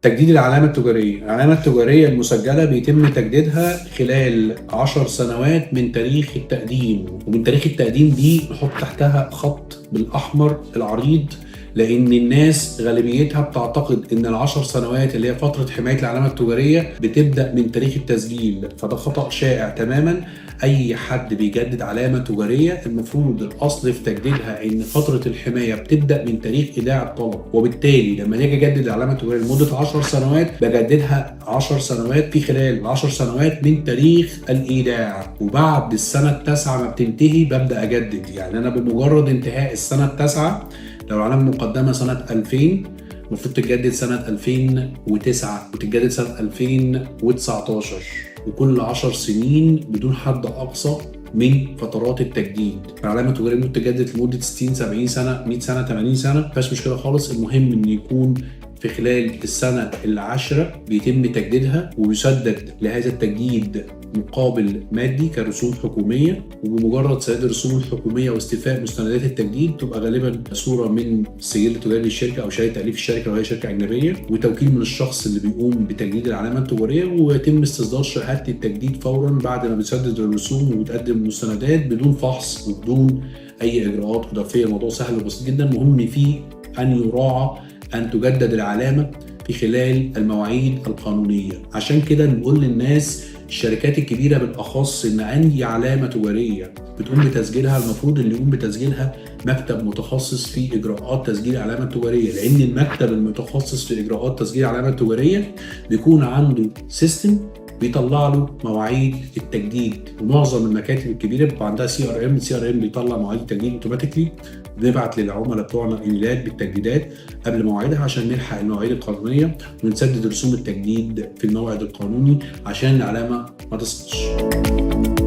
تجديد العلامة التجارية. العلامة التجارية المسجلة بيتم تجديدها خلال 10 سنوات من تاريخ التقديم، ومن تاريخ التقديم دي نحط تحتها خط بالأحمر العريض، لأن الناس غالبيتها بتعتقد إن ال10 سنوات اللي هي فترة حماية العلامة التجارية بتبدأ من تاريخ التسجيل، فده خطأ شائع تماماً. أي حد بيجدد علامة تجارية المفروض الأصل في تجديدها إن فترة الحماية بتبدأ من تاريخ إيداع الطلب، وبالتالي لما نيجي أجدد العلامة التجارية لمدة 10 سنوات بجددها 10 سنوات في خلال 10 سنوات من تاريخ الإيداع، وبعد السنة التاسعة ما بتنتهي ببدأ أجدد. يعني أنا بمجرد انتهاء السنة التاسعة، لو العلامة مقدمة سنة 2000 المفروض تتجدد سنة 2009 وتتجدد سنة 2019، وكل 10 سنين بدون حد أقصى من فترات التجديد. العلامة التجارية ممكن تتجدد لمدة 60 70 سنة 100 سنة 80 سنة، مفيهاش مشكلة خالص. المهم إن يكون في خلال السنة العاشرة بيتم تجديدها، ويسدد لهذا التجديد مقابل مادي كرسوم حكومية، وبمجرد سداد الرسوم الحكومية واستيفاء مستندات التجديد تبقى غالبا صورة من السجل التجاري للشركة أو شهادة تأليف الشركة لو هي شركة أجنبية، وتوكيل من الشخص اللي بيقوم بتجديد العلامة التجارية، ويتم استصدار شهادة التجديد فورا بعد ما بتسدد الرسوم وبتقدم المستندات بدون فحص وبدون أي إجراءات إضافية. الموضوع سهل وبسيط جدا. مهم فيه أن يراعى أن تجدد العلامة في خلال المواعيد القانونية. عشان كده نقول للناس الشركات الكبيرة بالأخص إن أي علامة تجارية بتقوم بتسجيلها المفروض اللي يقوم بتسجيلها مكتب متخصص في إجراءات تسجيل العلامة التجارية، لأن المكتب المتخصص في إجراءات تسجيل العلامة التجارية بيكون عنده سيستم بيطلع له مواعيد التجديد. ومعظم المكاتب الكبيره بيبقى عندها CRM بيطلع مواعيد التجديد اوتوماتيكلي. بنبعت للعملاء بتوعنا ايميلات بالتجديدات قبل مواعيدها عشان نلحق المواعيد القانونيه ونسدد رسوم التجديد في الموعد القانوني عشان العلامه ما تسقطش.